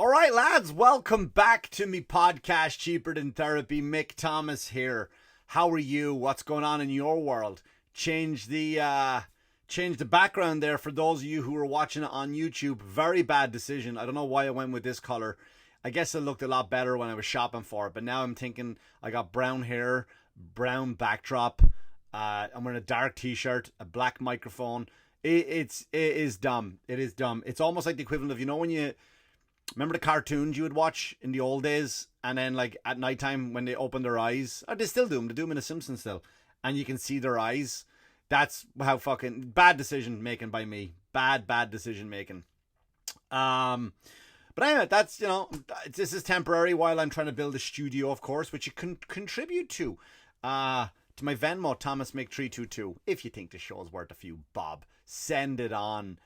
All right, lads, welcome back to me podcast, Cheaper Than Therapy. Mick Thomas here. How are you? What's going on in your world? Change the background there for those of you who are watching it on YouTube. Very bad decision. I don't know why I went with this color. I guess it looked a lot better when I was shopping for it, but now I'm thinking I got brown hair, brown backdrop. I'm wearing a dark t-shirt, a black microphone. It is dumb. It is dumb. It's almost like the equivalent of, you know, when you remember the cartoons you would watch in the old days, and then like at nighttime when they open their eyes, or they still do them, they do them in The Simpsons still, and you can see their eyes. That's how fucking bad decision making by me. Bad decision making. But anyway, that's, you know, this is temporary while I'm trying to build a studio, of course, which you can contribute to my Venmo, Thomas Mick 322. If you think the show's worth a few bob, send it on.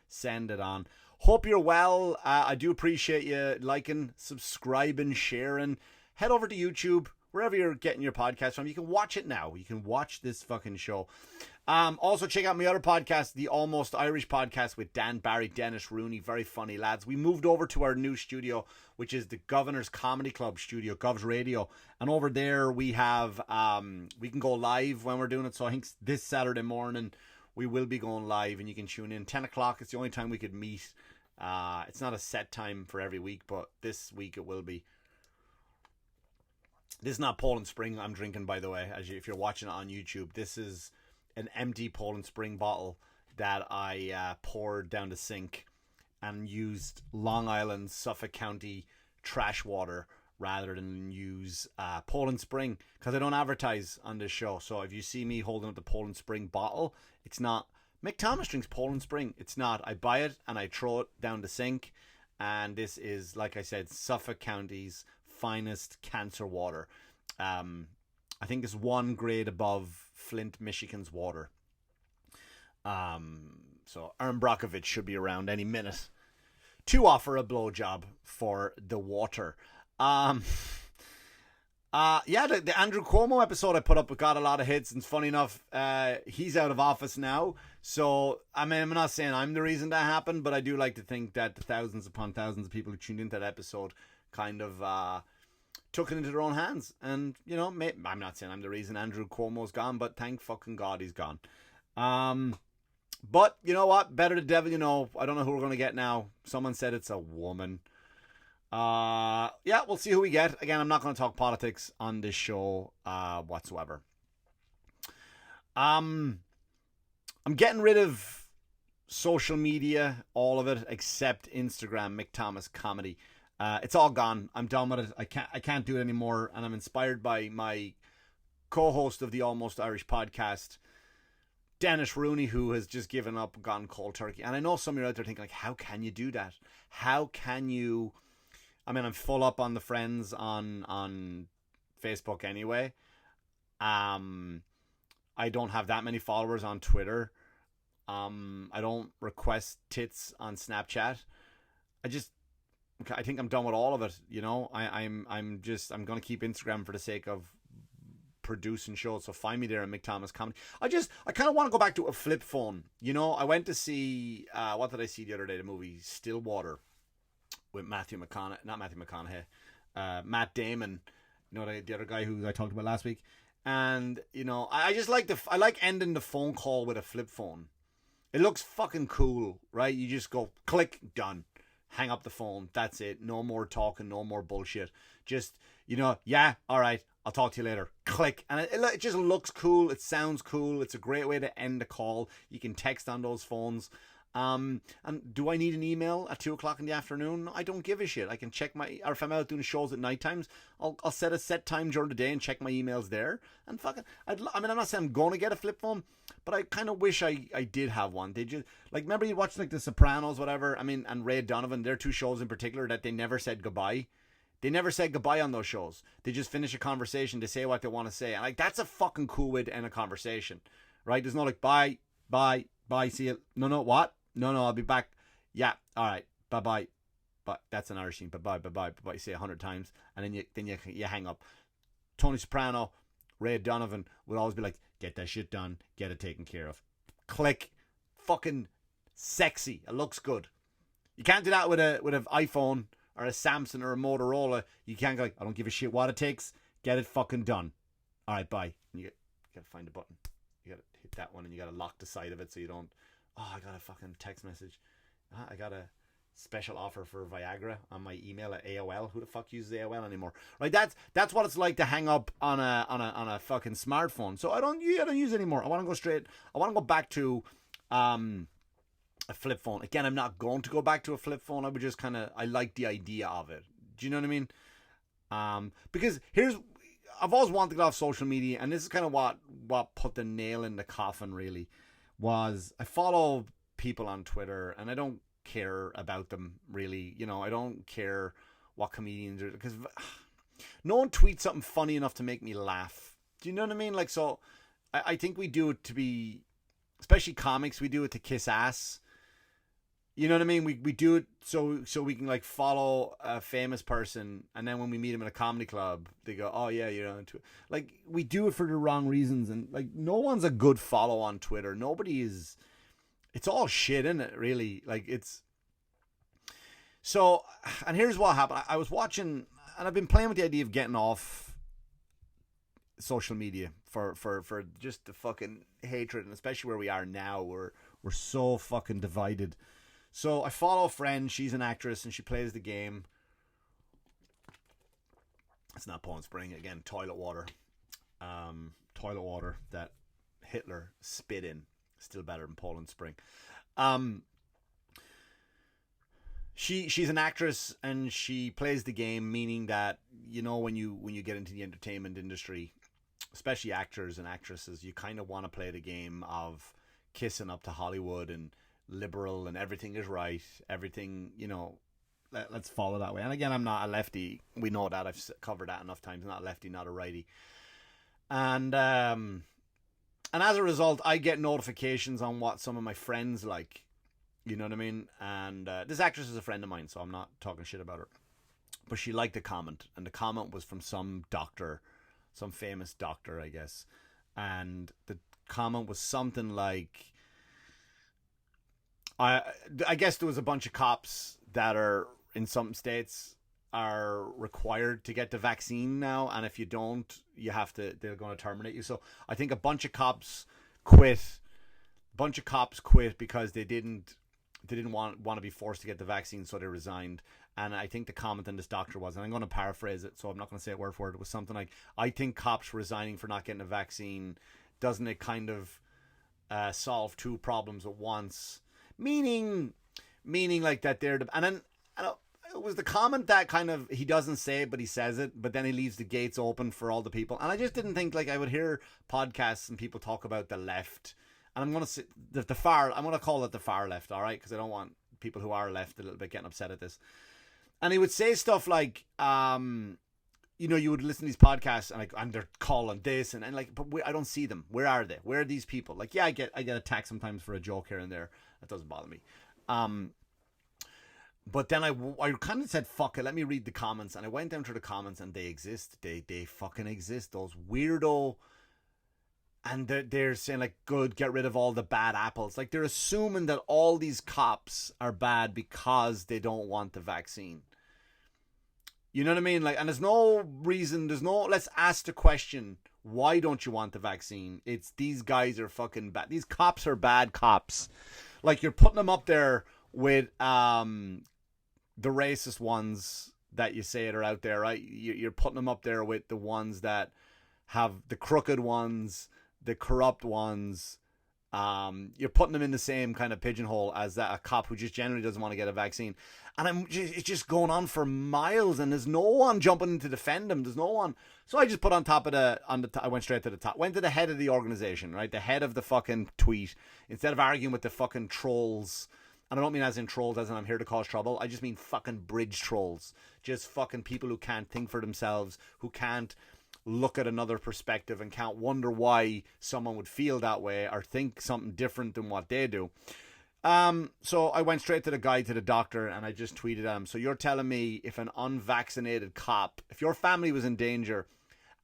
Hope you're well. I do appreciate you liking, subscribing, sharing. Head over to YouTube, wherever you're getting your podcast from. You can watch it now. You can watch this fucking show. Also, check out my other podcast, the Almost Irish podcast with Dan Barry, Dennis Rooney. Very funny lads. We moved over to our new studio, which is the Governor's Comedy Club studio, Gov's Radio. And over there we have, we can go live when we're doing it. So I think this Saturday morning we will be going live, and you can tune in. 10 o'clock, it's the only time we could meet. It's not a set time for every week, but this week it will be. This is not Poland Spring I'm drinking, by the way, if you're watching it on YouTube. This is an empty Poland Spring bottle that I poured down the sink and used Long Island, Suffolk County trash water rather than use Poland Spring, because I don't advertise on this show. So if you see me holding up the Poland Spring bottle, it's not Mick Thomas drinks Poland Spring. It's not. I buy it and I throw it down the sink, and this is, like I said, Suffolk County's finest cancer water. I think it's one grade above Flint, Michigan's water. So Aaron Brockovich should be around any minute to offer a blowjob for the water. The Andrew Cuomo episode I put up got a lot of hits, and funny enough, he's out of office now. So, I mean, I'm not saying I'm the reason that happened, but I do like to think that the thousands upon thousands of people who tuned into that episode kind of took it into their own hands. And, you know, I'm not saying I'm the reason Andrew Cuomo's gone, but thank fucking God he's gone. But, you know what? Better the devil you know. I don't know who we're going to get now. Someone said it's a woman. We'll see who we get. Again, I'm not going to talk politics on this show whatsoever. I'm getting rid of social media, all of it, except Instagram, Mick Thomas Comedy. It's all gone. I'm done with it. I can't do it anymore. And I'm inspired by my co-host of the Almost Irish podcast, Dennis Rooney, who has just given up, gone cold turkey. And I know some of you out there thinking, like, how can you do that? How can you? I mean, I'm full up on the friends on Facebook anyway. I don't have that many followers on Twitter. I don't request tits on Snapchat. I think I'm done with all of it. You know, I'm gonna keep Instagram for the sake of producing shows. So find me there at Mick Thomas Comedy. I kind of want to go back to a flip phone. You know, I went to see what did I see the other day? The movie Stillwater with Matt Damon. You know, the other guy who I talked about last week. And, you know, I just like I like ending the phone call with a flip phone. It looks fucking cool, right? You just go click, done. Hang up the phone. That's it. No more talking, no more bullshit. Just, you know, yeah, all right, I'll talk to you later. Click. And it just looks cool. It sounds cool. It's a great way to end a call. You can text on those phones. And do I need an email at 2:00 in the afternoon? I don't give a shit. I can check or if I'm out doing shows at night times, I'll set a set time during the day and check my emails there. And fucking, I'm not saying I'm going to get a flip phone, but I kind of wish I did have one. They just, like, remember you watched like The Sopranos, whatever. I mean, and Ray Donovan, they're two shows in particular that they never said goodbye. They never said goodbye on those shows. They just finish a conversation. They say what they want to say. And like, that's a fucking cool way to end a conversation, right? There's no like, bye, see you. No, what? No, I'll be back. Yeah, all right, bye. But that's an Irish thing. Bye. You say 100 times, and then you hang up. Tony Soprano, Ray Donovan would always be like, get that shit done, get it taken care of. Click, fucking sexy. It looks good. You can't do that with an iPhone or a Samsung or a Motorola, you can't go like, I don't give a shit what it takes. Get it fucking done. All right, bye. And you gotta find a button. You gotta hit that one and you gotta lock the side of it so you don't, oh, I got a fucking text message. I got a special offer for Viagra on my email at AOL. Who the fuck uses AOL anymore? Right, that's what it's like to hang up on a fucking smartphone. So I don't use it anymore. I want to go back to a flip phone. Again, I'm not going to go back to a flip phone. I would just I like the idea of it. Do you know what I mean? Because I've always wanted to get off social media, and this is kind of what put the nail in the coffin, really, was I follow people on Twitter, and I don't care about them, really. You know, I don't care what comedians are, because no one tweets something funny enough to make me laugh. Do you know what I mean? Like, so I think we do it to be, especially comics, we do it to kiss ass. You know what I mean? We do it so we can like follow a famous person, and then when we meet them in a comedy club, they go, "Oh yeah, you're on Twitter." Like, we do it for the wrong reasons, and like, no one's a good follow on Twitter. Nobody is. It's all shit, isn't it? Really, like, it's. So, and here's what happened. I was watching, and I've been playing with the idea of getting off social media for just the fucking hatred, and especially where we are now, we're so fucking divided. So I follow a friend. She's an actress and she plays the game. It's not Poland Spring. Again, toilet water. Toilet water that Hitler spit in. Still better than Poland Spring. She's an actress and she plays the game, meaning that, you know, when you get into the entertainment industry, especially actors and actresses, you kind of want to play the game of kissing up to Hollywood and liberal and everything is right, everything, you know, let's follow that way. And again, I'm not a lefty, we know that, I've covered that enough times. Not a lefty, not a righty, and as a result, I get notifications on what some of my friends like, you know what I mean. And this actress is a friend of mine, so I'm not talking shit about her, but she liked a comment, and the comment was from some doctor, some famous doctor, I guess, and the comment was something like, I guess there was a bunch of cops that are in some states are required to get the vaccine now, and if you don't, they're going to terminate you. So I think a bunch of cops quit because they didn't want to be forced to get the vaccine, so they resigned. And I think the comment on this doctor was, and I'm going to paraphrase it, so I'm not going to say it word for word, it was something like, I think cops resigning for not getting a vaccine, doesn't it kind of solve two problems at once? Meaning like that they're and then it was the comment that kind of, he doesn't say it but he says it, but then he leaves the gates open for all the people. And I just didn't think, like, I would hear podcasts and people talk about the left, and I'm gonna say the far, I'm gonna call it the far left, all right, because I don't want people who are left a little bit getting upset at this. And he would say stuff like, you know, you would listen to these podcasts and they're calling this and like, but I don't see them. Where are they? Where are these people? Like, yeah, I get attacked sometimes for a joke here and there. That doesn't bother me. But then I kind of said, fuck it, let me read the comments. And I went down through the comments, and they exist. They fucking exist. Those weirdo. And they're saying, like, good, get rid of all the bad apples. Like, they're assuming that all these cops are bad because they don't want the vaccine. You know what I mean? Like, and there's no reason, let's ask the question, why don't you want the vaccine? It's these guys are fucking bad. These cops are bad cops. Like, you're putting them up there with the racist ones that you say are out there, right? You're putting them up there with the ones that have the crooked ones, the corrupt ones. You're putting them in the same kind of pigeonhole as a cop who just generally doesn't want to get a vaccine. And it's just going on for miles, and there's no one jumping in to defend him. There's no one. So I just put on top of I went straight to the top. Went to the head of the organization, right? The head of the fucking tweet. Instead of arguing with the fucking trolls, and I don't mean as in trolls as in I'm here to cause trouble. I just mean fucking bridge trolls. Just fucking people who can't think for themselves, who can't look at another perspective and can't wonder why someone would feel that way or think something different than what they do. So I went straight to the guy, to the doctor, and I just tweeted at him. So you're telling me if an unvaccinated cop, if your family was in danger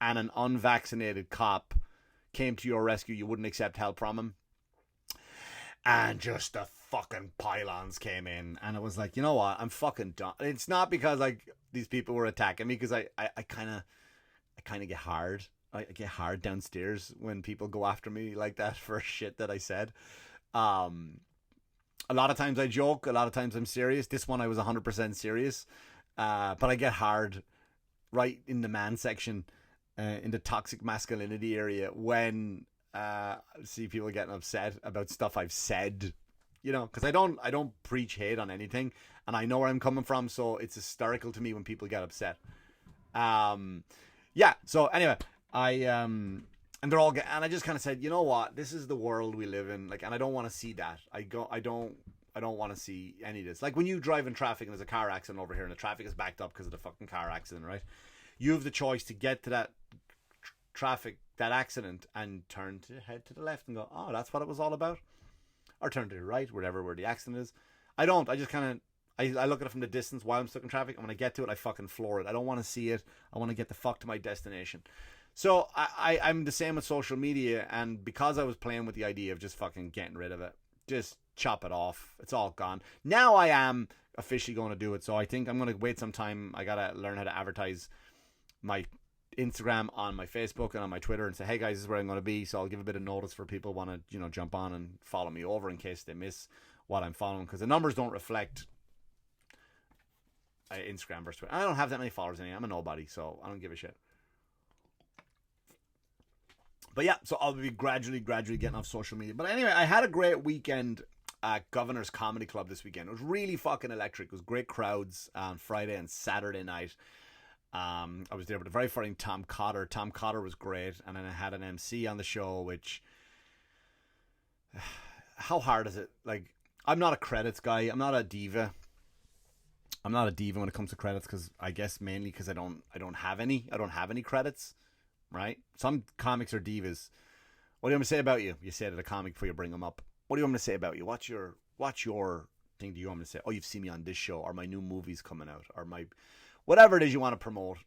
and an unvaccinated cop came to your rescue, you wouldn't accept help from him? And just the fucking pylons came in, and it was like, you know what, I'm fucking done. It's not because like these people were attacking me, because I kind of get hard. I get hard downstairs when people go after me like that for shit that I said. A lot of times I joke, a lot of times I'm serious. This one I was 100% serious, but I get hard right in the man section, in the toxic masculinity area, when see people getting upset about stuff I've said, you know, because I don't preach hate on anything, and I know where I'm coming from, so it's hysterical to me when people get upset. Yeah. So anyway, and they're all and I just kind of said, you know what, this is the world we live in, like, and I don't want to see that. I don't want to see any of this. Like when you drive in traffic and there's a car accident over here and the traffic is backed up because of the fucking car accident, right? You have the choice to get to that that accident and head to the left and go, oh, that's what it was all about, or turn to the right, where the accident is. I don't. I just kind of I look at it from the distance while I'm stuck in traffic, and when I get to it, I fucking floor it. I don't want to see it. I want to get the fuck to my destination. So I'm the same with social media, and because I was playing with the idea of just fucking getting rid of it, just chop it off. It's all gone. Now I am officially going to do it, so I think I'm going to wait some time. I got to learn how to advertise my Instagram on my Facebook and on my Twitter and say, hey guys, this is where I'm going to be. So I'll give a bit of notice for people who want to, you know, jump on and follow me over in case they miss what I'm following, because the numbers don't reflect Instagram versus Twitter. I don't have that many followers anymore. I'm a nobody, so I don't give a shit. But yeah, so I'll be gradually getting off social media. But anyway, I had a great weekend at Governor's Comedy Club this weekend. It was really fucking electric. It was great crowds on Friday and Saturday night. I was there with a very funny Tom Cotter. Tom Cotter was great. And then I had an MC on the show, which... How hard is it? Like, I'm not a credits guy. I'm not a diva. I'm not a diva when it comes to credits, because I guess mainly because I don't have any. I don't have any credits. Right? Some comics are divas. What do you want me to say about you? You say to the comic before you bring them up. What do you want me to say about you? What's your thing? Do you want me to say, oh, you've seen me on this show, or my new movie's coming out, or my whatever it is you want to promote?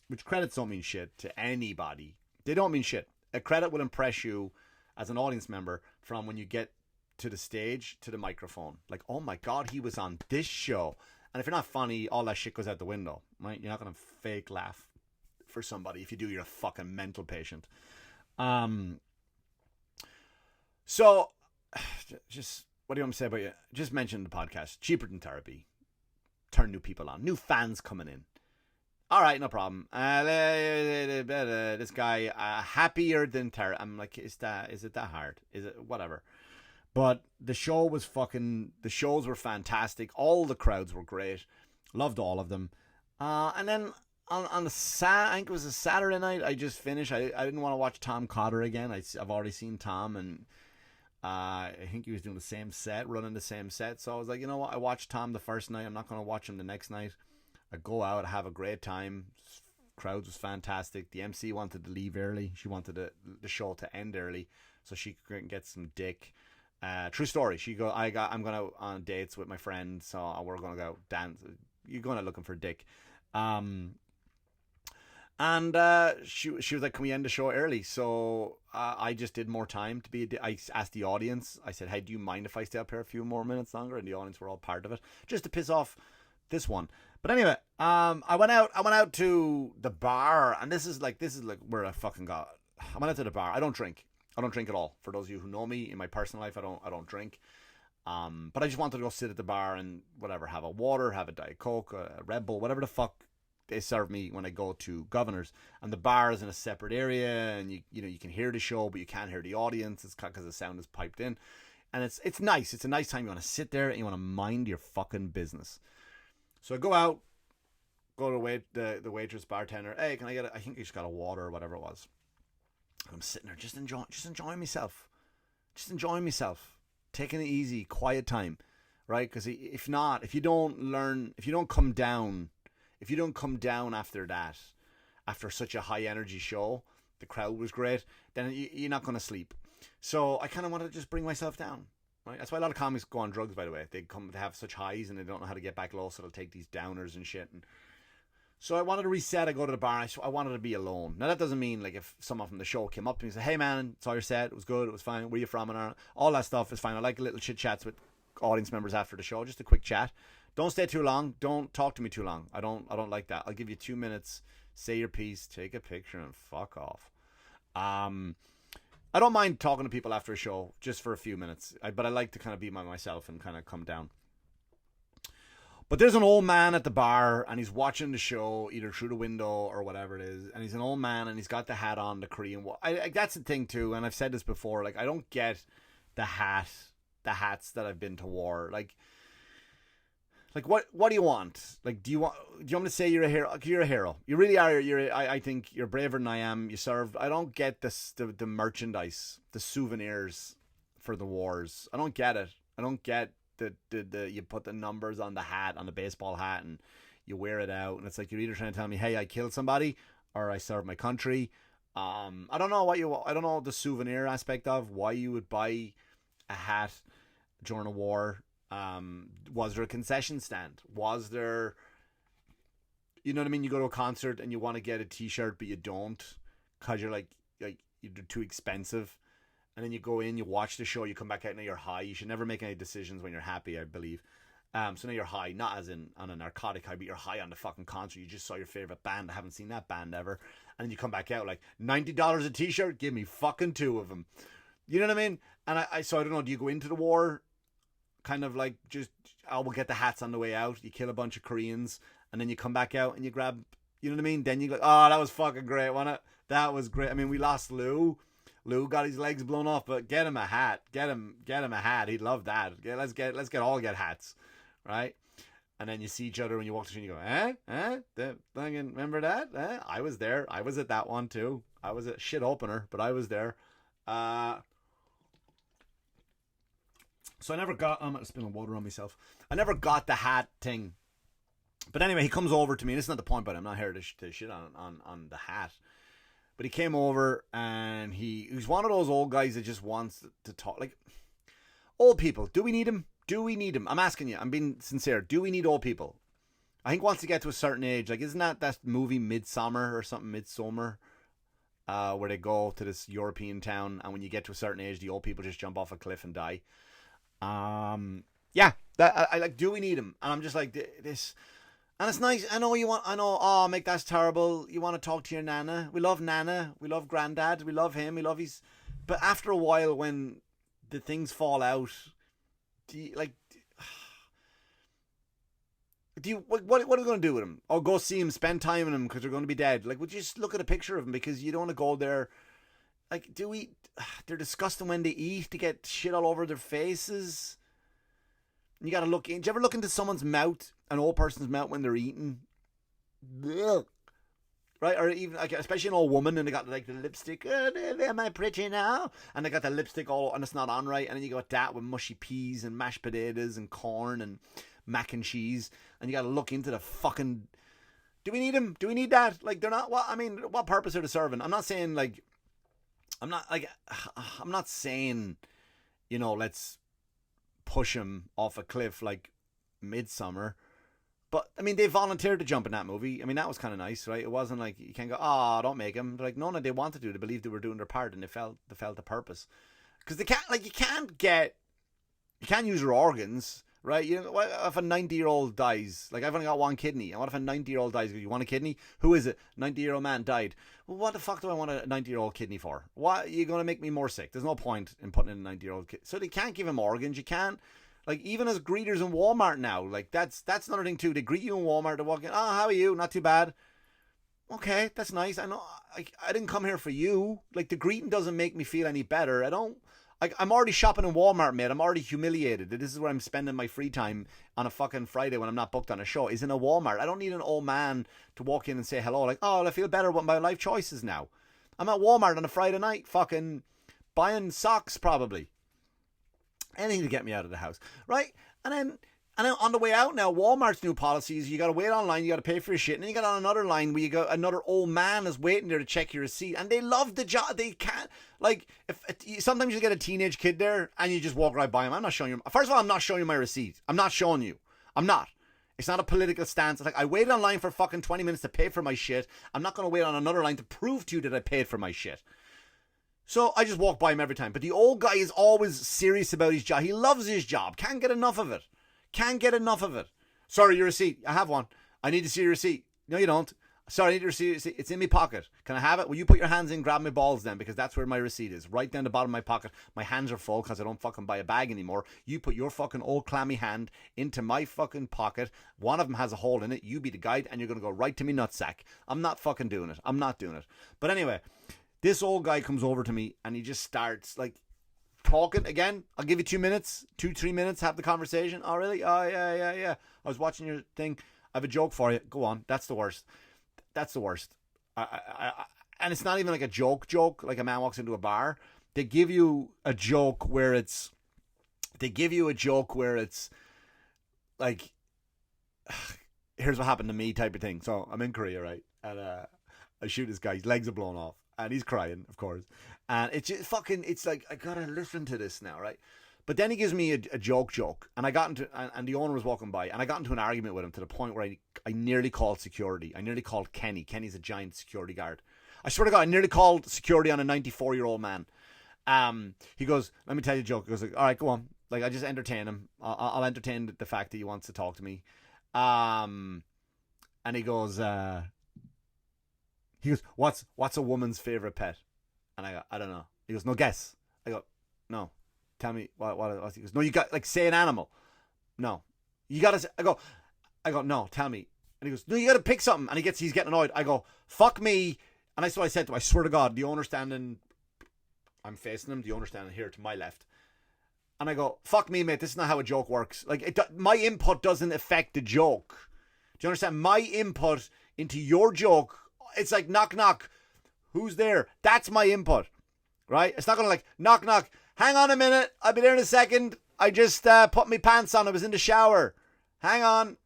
Which credits don't mean shit to anybody. They don't mean shit. A credit will impress you as an audience member from when you get to the stage to the microphone. Like, oh my God, he was on this show. And if you're not funny, all that shit goes out the window, right? You're not going to fake laugh for somebody. If you do, you're a fucking mental patient. So just what do you want me to say about you? Just mention the podcast, Cheaper Than Therapy. Turn new people on, new fans coming in. All right, no problem. This guy, Happier Than Therapy. I'm like, is it that hard? Is it whatever? But the shows were fantastic. All the crowds were great. Loved all of them. And then on I think it was a Saturday night, I just finished. I didn't want to watch Tom Cotter again. I've already seen Tom, and I think he was doing the same set, running the same set. So I was like, you know what? I watched Tom the first night. I'm not going to watch him the next night. I go out, have a great time. Crowds was fantastic. The MC wanted to leave early. She wanted the show to end early so she could get some dick. True story. I'm going to on dates with my friend, so we're going to go dance. You're going to looking for dick. And she was like, can we end the show early? So I just did more time to be. I asked the audience. I said, hey, do you mind if I stay up here a few more minutes longer? And the audience were all part of it, just to piss off this one. But anyway, I went out to the bar, and this is like where I fucking got. I went out to the bar. I don't drink at all. For those of you who know me in my personal life, I don't drink. But I just wanted to go sit at the bar and whatever, have a water, have a Diet Coke, a Red Bull, whatever the fuck they serve me when I go to Governor's. And the bar is in a separate area, and you can hear the show, but you can't hear the audience. It's because the sound is piped in, and it's nice. It's a nice time. You want to sit there and you want to mind your fucking business. So I go out, go to the waitress, bartender. Hey, can I get I think he just got a water or whatever it was. And I'm sitting there just enjoying myself, taking it easy, quiet time, right? Because if you don't come down after that, after such a high energy show, the crowd was great, then you're not going to sleep. So I kind of wanted to just bring myself down, right? That's why a lot of comics go on drugs, by the way. They have such highs and they don't know how to get back low, so they'll take these downers and shit. And so I wanted to reset. I go to the bar, and I wanted to be alone. Now that doesn't mean like if someone from the show came up to me and said, hey man, saw your set, it was good, it was fine, where you from, and all that stuff is fine. I like little chit chats with audience members after the show. Just a quick chat. Don't stay too long. Don't talk to me too long. I don't like that. I'll give you 2 minutes. Say your piece. Take a picture and fuck off. I don't mind talking to people after a show just for a few minutes. But I like to kind of be by myself and kind of come down. But there's an old man at the bar, and he's watching the show either through the window or whatever it is. And he's an old man, and he's got the hat on, the Korean. That's the thing too, and I've said this before. Like, I don't get the hats that I've been to war. Like what do you want? Like, do you want me to say you're a hero? You're a hero. You really are. I think you're braver than I am. You served. I don't get this the merchandise, the souvenirs for the wars. I don't get it. I don't get. The you put the numbers on the hat, on the baseball hat, and you wear it out, and it's like you're either trying to tell me, hey, I killed somebody, or I served my country. I don't know I don't know the souvenir aspect of why you would buy a hat during a war. Was there a concession stand? Was there, you know what I mean? You go to a concert and you want to get a T-shirt, but you don't, cause you're like you're too expensive. And then you go in, you watch the show, you come back out, and you're high. You should never make any decisions when you're happy, I believe. So now you're high, not as in on a narcotic high, but you're high on the fucking concert. You just saw your favorite band. I haven't seen that band ever. And then you come back out like $90 a T-shirt. Give me fucking 2 of them. You know what I mean? And so I don't know. Do you go into the war, kind of like just we'll get the hats on the way out. You kill a bunch of Koreans, and then you come back out and you grab. You know what I mean? Then you go, oh, that was fucking great, wasn't it? That was great. I mean, we lost Lou. Lou got his legs blown off, but get him a hat. Get him a hat. He'd love that. Let's get hats, right? And then you see each other when you walk the street and you go, remember that? I was there. I was at that one too. I was a shit opener, but I was there. So I never got. I'm spilling water on myself. I never got the hat thing. But anyway, he comes over to me. This is not the point, but I'm not here to shit on the hat. But he came over, and he's one of those old guys that just wants to talk. Like, old people, do we need him? Do we need him? I'm asking you. I'm being sincere. Do we need old people? I think once you get to a certain age, like, isn't that movie Midsummer or something, Midsummer, where they go to this European town, and when you get to a certain age, the old people just jump off a cliff and die. Yeah, I like. Do we need him? And I'm just like this. And it's nice. I know. Oh, Mick, that's terrible. You want to talk to your Nana. We love Nana. We love Granddad. We love him. We love his. But after a while, when the things fall out, what are we going to do with him? Oh, go see him, spend time with him because they're going to be dead. Like, would you just look at a picture of him because you don't want to go there? Like, they're disgusting when they eat. They get shit all over their faces. You got to look in. Do you ever look into someone's mouth, an old person's mouth, when they're eating? Ugh. Right? Or even, like, especially an old woman, and they got, like, the lipstick. Am I pretty now? And they got the lipstick all, and it's not on right. And then you got that with mushy peas and mashed potatoes and corn and mac and cheese. And you got to look into the fucking. Do we need them? Do we need that? Like, they're not. What purpose are they serving? I'm not saying, like. I'm not saying, let's push him off a cliff like Midsummer. But, I mean, they volunteered to jump in that movie. I mean, that was kind of nice, right? It wasn't like, you can't go, oh, don't make him. They're like, no, they wanted to. They believed they were doing their part, and they felt the purpose. Because they can't, like, you can't use your organs, right? What if a 90-year-old dies? Like, I've only got one kidney. And what if a 90-year-old dies? You want a kidney? Who is it? 90-year-old man died. Well, what the fuck do I want a 90-year-old kidney for? What? You're going to make me more sick. There's no point in putting in a 90-year-old kid. So they can't give him organs. You can't. Like, even as greeters in Walmart now, like, that's another thing too. They greet you in Walmart, they walk in, oh, how are you? Not too bad. Okay, that's nice. I know, I didn't come here for you. Like, the greeting doesn't make me feel any better. I'm already shopping in Walmart, mate. I'm already humiliated. This is where I'm spending my free time on a fucking Friday when I'm not booked on a show, is in a Walmart. I don't need an old man to walk in and say hello, like, oh, I feel better with my life choices now. I'm at Walmart on a Friday night, fucking buying socks, probably. Anything to get me out of the house, right? And then on the way out now, Walmart's new policies, you got to wait online, you got to pay for your shit, and then you got on another line where you got another old man is waiting there to check your receipt, and they love the job. They can't, like, sometimes you get a teenage kid there, and you just walk right by him. I'm not showing you. First of all, I'm not showing you my receipt. I'm not showing you. I'm not. It's not a political stance. It's like, I waited online for fucking 20 minutes to pay for my shit. I'm not going to wait on another line to prove to you that I paid for my shit. So I just walk by him every time. But the old guy is always serious about his job. He loves his job. Can't get enough of it. Can't get enough of it. Sorry, your receipt. I have one. I need to see your receipt. No, you don't. Sorry, I need your receipt. It's in my pocket. Can I have it? Will you put your hands in, grab my balls then? Because that's where my receipt is. Right down the bottom of my pocket. My hands are full because I don't fucking buy a bag anymore. You put your fucking old clammy hand into my fucking pocket. One of them has a hole in it. You be the guide and you're going to go right to me nutsack. I'm not fucking doing it. I'm not doing it. But anyway, this old guy comes over to me and he just starts like talking again. I'll give you 2 minutes, 3 minutes, have the conversation. Oh, really? Oh, yeah. I was watching your thing. I have a joke for you. Go on. That's the worst. That's the worst. And it's not even like a joke, like a man walks into a bar. They give you a joke where it's like, here's what happened to me type of thing. So I'm in Korea, right? And I shoot this guy. His legs are blown off. And he's crying, of course. And it's just fucking, it's like, I gotta listen to this now, right? But then he gives me a joke, and I got into, and the owner was walking by, and I got into an argument with him to the point where I nearly called security. I nearly called Kenny. Kenny's a giant security guard. I swear to God, I nearly called security on a 94-year-old man. He goes, let me tell you a joke. He goes, all right, go on. Like, I just entertain him. I'll entertain the fact that he wants to talk to me. And he goes, what's a woman's favorite pet? And I go, I don't know. He goes, no, guess. I go, no. Tell me what he goes, no, you got, like, say an animal. No. You gotta say, I go, no, tell me. And he goes, no, you gotta pick something. And he's getting annoyed. I go, fuck me. And that's what I said to him. I swear to God, the owner standing, I'm facing him, the owner standing here to my left. And I go, fuck me, mate, this is not how a joke works. Like, my input doesn't affect the joke. Do you understand? My input into your joke, it's like, knock, knock. Who's there? That's my input. Right? It's not going to like, knock, knock. Hang on a minute. I'll be there in a second. I just put my pants on. I was in the shower. Hang on.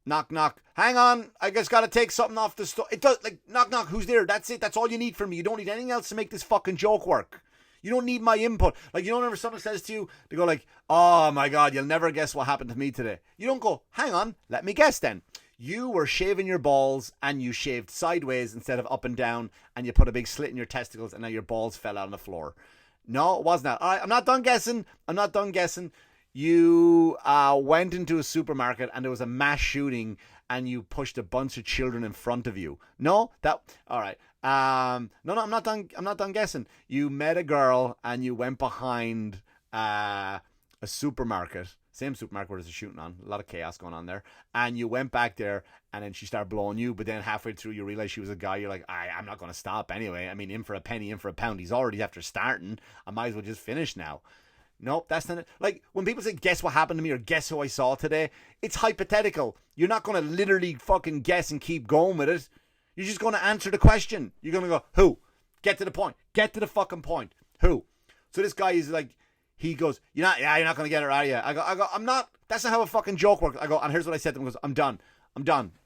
Knock, knock. Hang on. I just got to take something off the stove. It does, like, knock, knock. Who's there? That's it. That's all you need from me. You don't need anything else to make this fucking joke work. You don't need my input. Like, you don't ever someone says to you, they go like, oh my God, you'll never guess what happened to me today. You don't go, hang on, let me guess then. You were shaving your balls and you shaved sideways instead of up and down, and you put a big slit in your testicles and now your balls fell out on the floor. No, it wasn't that. All right, I'm not done guessing. You went into a supermarket and there was a mass shooting and you pushed a bunch of children in front of you. No, all right. No, I'm not done guessing. You met a girl and you went behind a supermarket. Same supermarket where there's a shooting on. A lot of chaos going on there. And you went back there and then she started blowing you. But then halfway through you realize she was a guy. You're like, I'm not going to stop anyway. I mean, in for a penny, in for a pound. He's already after starting. I might as well just finish now. Nope, that's not it. Like, when people say, guess what happened to me or guess who I saw today, it's hypothetical. You're not going to literally fucking guess and keep going with it. You're just going to answer the question. You're going to go, who? Get to the point. Get to the fucking point. Who? So this guy is like, he goes, you're not going to get it, are you? I go, I'm not. That's not how a fucking joke works. I go, and here's what I said to him. He goes, I'm done.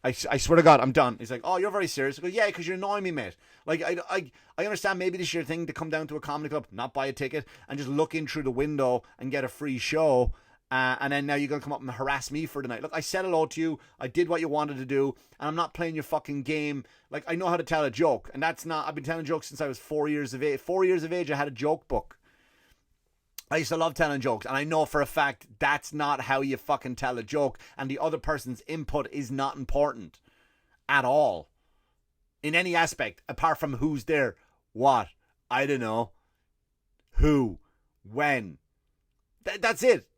I swear to God, I'm done. He's like, oh, you're very serious. I go, yeah, because you're annoying me, mate. Like, I understand maybe this is your thing to come down to a comedy club, not buy a ticket, and just look in through the window and get a free show. And then now you're going to come up and harass me for the night. Look, I said hello to you. I did what you wanted to do. And I'm not playing your fucking game. Like, I know how to tell a joke. And that's not, I've been telling jokes since I was 4 years of age. 4 years of age, I had a joke book. I used to love telling jokes, and I know for a fact that's not how you fucking tell a joke, and the other person's input is not important at all in any aspect apart from who's there, what, I don't know, who, when. That's it.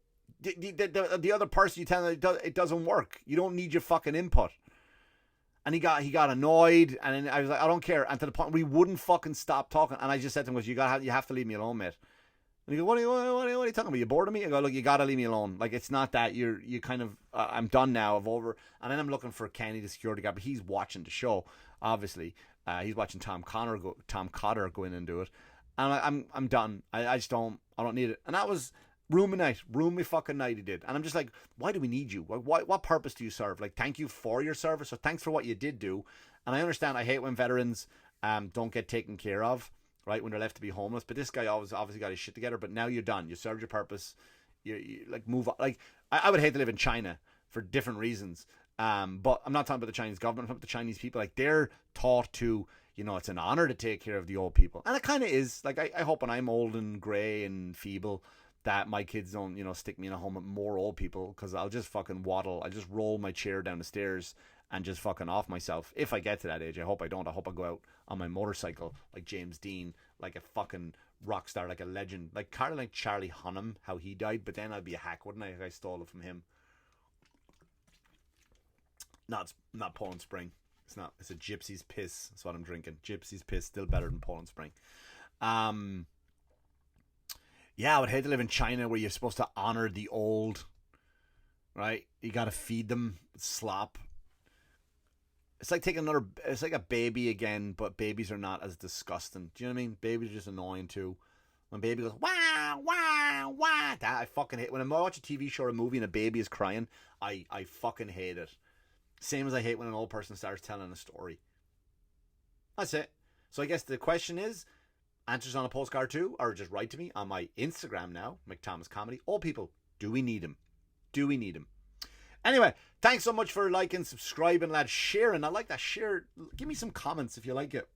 The other person you tell it doesn't work. You don't need your fucking input. And he got annoyed, and then I was like, I don't care. And to the point where he wouldn't fucking stop talking, and I just said to him, you have to leave me alone, mate. And he goes, what are you talking about? You bored of me? I go, look, you got to leave me alone. Like, it's not that. You kind of, I'm done now. And then I'm looking for Kenny, the security guard, but he's watching the show, obviously. He's watching Tom Cotter go in and do it. And I'm done. I don't need it. And that was ruin my fucking night he did. And I'm just like, why do we need you? What purpose do you serve? Like, thank you for your service, or thanks for what you did do. And I understand, I hate when veterans don't get taken care of. Right, when they're left to be homeless, but this guy obviously got his shit together. But now you're done. You served your purpose. You like move on. Like, I would hate to live in China for different reasons. But I'm not talking about the Chinese government. I'm talking about the Chinese people. Like, they're taught to, you know, it's an honor to take care of the old people. And it kind of is. Like, I hope when I'm old and grey and feeble that my kids don't, you know, stick me in a home with more old people, because I'll just fucking waddle. I just roll my chair down the stairs and just fucking off myself. If I get to that age, I hope I don't. I hope I go out on my motorcycle like James Dean, like a fucking rock star, like a legend. Like kind of like Charlie Hunnam, how he died. But then I'd be a hack, wouldn't I, if I stole it from him? Not Poland Spring. It's not. It's a Gypsy's Piss. That's what I'm drinking. Gypsy's Piss, still better than Poland Spring. Yeah, I would hate to live in China where you're supposed to honor the old, right? You got to feed them slop. It's like it's like a baby again, but babies are not as disgusting. Do you know what I mean? Babies are just annoying too. When baby goes, wah, wah, wah, that I fucking hate. When I watch a TV show or a movie and a baby is crying, I fucking hate it. Same as I hate when an old person starts telling a story. That's it. So I guess the question is, answers on a postcard too, or just write to me on my Instagram now, Mick Thomas Comedy. Old people, do we need them? Do we need them? Anyway, thanks so much for liking, subscribing, lads, sharing. I like that. Share. Give me some comments if you like it.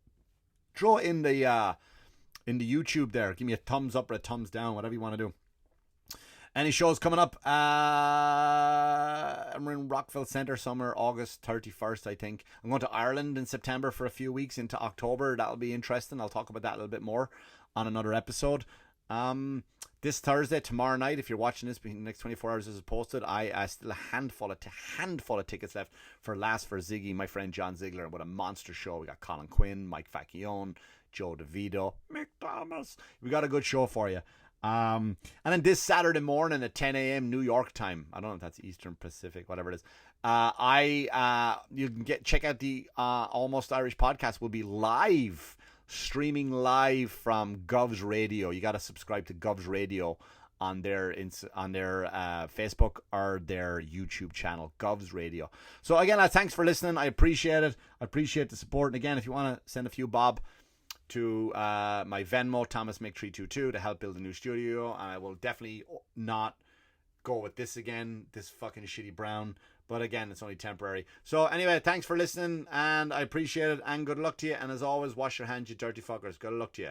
Throw it in the YouTube there. Give me a thumbs up or a thumbs down, whatever you want to do. Any shows coming up? I'm in Rockville Centre somewhere, August 31st, I think. I'm going to Ireland in September for a few weeks into October. That'll be interesting. I'll talk about that a little bit more on another episode. This Thursday, tomorrow night, if you're watching this, in the next 24 hours this is posted, I still a handful of tickets left for Ziggy, my friend John Ziegler, with a monster show. We got Colin Quinn, Mike Facchione, Joe DeVito, Mick Thomas. We got a good show for you. And then this Saturday morning at 10 a.m. New York time, I don't know if that's Eastern Pacific, whatever it is, you can check out the Almost Irish podcast. Will be streaming live from Govs Radio. You got to subscribe to Govs Radio on their Facebook or their YouTube channel, Govs Radio. So again, thanks for listening. I appreciate it. I appreciate the support. And again, if you want to send a few bob to my Venmo, ThomasMick322, to help build a new studio. I will definitely not go with this again, this fucking shitty brown. But again, it's only temporary. So anyway, thanks for listening, and I appreciate it, and good luck to you. And as always, wash your hands, you dirty fuckers. Good luck to you.